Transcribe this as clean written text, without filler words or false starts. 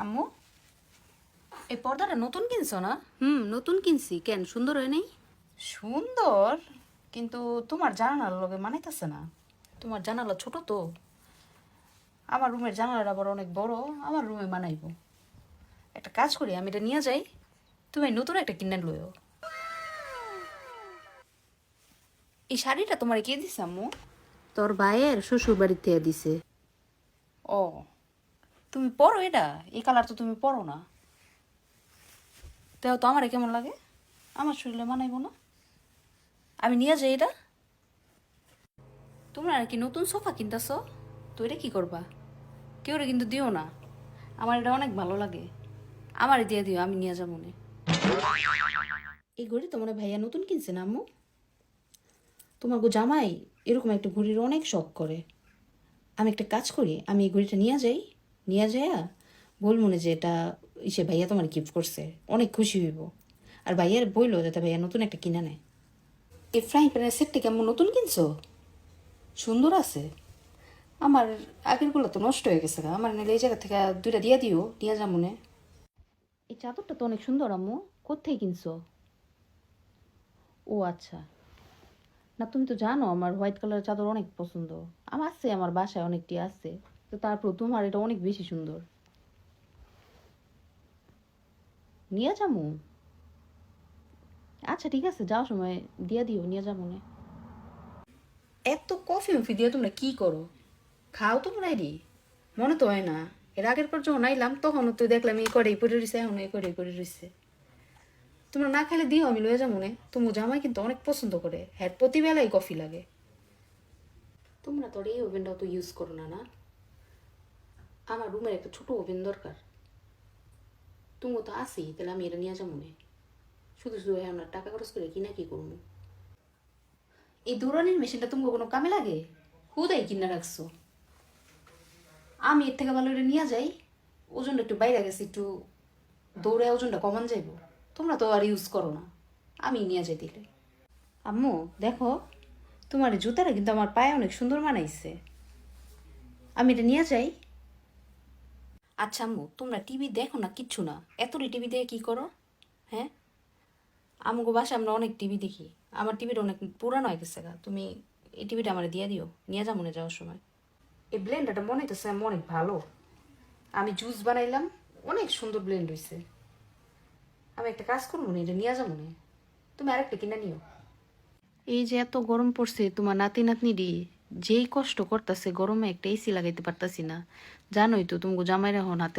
আম্মু এই পর্দাটা নতুন কিনছো না? নতুন কিনছি। কেন, সুন্দর হয় নাই? সুন্দর, কিন্তু তোমার জানালার লগে মানাইতেছে না। তোমার জানালা ছোট তো, আমার রুমের জানালাটা আবার অনেক বড়, আমার রুমে মানাইবো। একটা কাজ করি, আমি এটা নিয়ে যাই, তুমি নতুন একটা কিনে লইও। এই শাড়িটা তোমার কে দিছে আম্মু? তোর ভাইয়ের শ্বশুর বাড়ি থেকে দিছে। ও, তুমি পরো এটা? এই কালার তো তুমি পরো না। তাও তো আমারে কেমন লাগে? আমার শরীরে মানাইবো না। আমি নিয়ে যাই এটা। তোমরা আর কি নতুন সোফা কিনতেছ, তো এটা কি করবা? কেউ কিন্তু দিও না, আমার এটা অনেক ভালো লাগে। আমারে দিয়ে দিও, আমি নিয়ে যাবো না। এই ঘড়ি তো মনে হয় ভাইয়া নতুন কিনছে না আম্মু? তোমার গো জামাই এরকম একটা ঘড়ির অনেক শখ করে। আমি একটা কাজ করি, আমি এই ঘড়িটা নিয়ে যাই, নিয়ে যাইয়া বলবো না যে এটা ইসে ভাইয়া তোমার গিফট করছে, অনেক খুশি হইব। আর ভাইয়ার বইলো যাতে ভাইয়া নতুন একটা কিনে নেয়। এই ফ্রাইং প্যানের সেটটা কেমন নতুন কিনছো? সুন্দর আছে। আমার আগেরগুলো তো নষ্ট হয়ে গেছে, আমার নাহলে এই জায়গা থেকে দুইটা দিয়ে দিও, নিয়ে যা মনে। এই চাদরটা তো অনেক সুন্দর আম্মু, কোথায় কিনছো? ও আচ্ছা। না তুমি তো জানো আমার হোয়াইট কালারের চাদর অনেক পছন্দ। আমার আছে, আমার বাসায় অনেকটি আছে, তো তারপর তোমার এটা অনেক বেশি সুন্দর। নিয়ে যাবো। আচ্ছা ঠিক আছে, যাওয়ার সময় দিয়ে দিও, নিয়ে যাবো মনে। এত কফি মফি দিয়ে তোমরা কি করো? খাও তোমরা এরই? মনে তো হয় না। এর আগের পর যখন আইলাম তখনও তো দেখলাম এই করে পড়ে রয়েছে, এখন এই করে পড়ে রয়েছে। তোমরা না খেলে দিও, আমি লয়ে যাবো মনে। তোমার জামাই কিন্তু অনেক পছন্দ করে, হ্যাঁ প্রতিবেলাই কফি লাগে। তোমরা তো আর এই ওভেনটাও তো ইউজ করো না, না? আমার রুমের একটা ছোট ওভেন দরকার। তুমি তো আসি, তাহলে আমি এটা নিয়ে যাবো মনে। শুধু শুধু আমরা টাকা খরচ করে কিনা কি করবো? এই দৌড়ানির মেশিনটা তুমি কোনো কামে লাগে? হুদাই কিনা রাখছো। আমি এর থেকে ভালো এটা নিয়ে যাই, ওজনটা একটু বাইরে গেছে, একটু দৌড়ে ওজনটা কমান যাইব। তোমরা তো আর ইউজ করো না, আমি নিয়ে যাই দিলে। আম্মু দেখো, তোমার এই জুতাটা কিন্তু আমার পায়ে অনেক সুন্দর মানাইছে, আমি এটা নিয়ে যাই। আচ্ছা আম্মু, তোমরা টিভি দেখো না কিচ্ছু না, এতটি টিভি দেখে কি করো? হ্যাঁ, আমাকে বাসায় আমরা অনেক টিভি দেখি, আমার টিভিটা অনেক পুরানো হয়ে গেছে গা। তুমি এই টিভিটা আমার দিয়ে দিও, নিয়ে যাবো মনে যাওয়ার সময়। এই ব্লেন্ডারটা মনে হইতেছে অনেক ভালো, আমি জুস বানাইলাম, অনেক সুন্দর ব্লেন্ড হয়েছে। আমি একটা কাজ করবো না, এটা নিয়ে যাবো না, তুমি আরেকটা কিনে নিও। এই যে এত গরম পড়ছে, তোমার নাতি নাতনিটি যেই কষ্ট করতেছে গরমে, একটা এসি লাগাইতে পারতাছি না। জানোই তো তুমি জামাইরা হন হাতে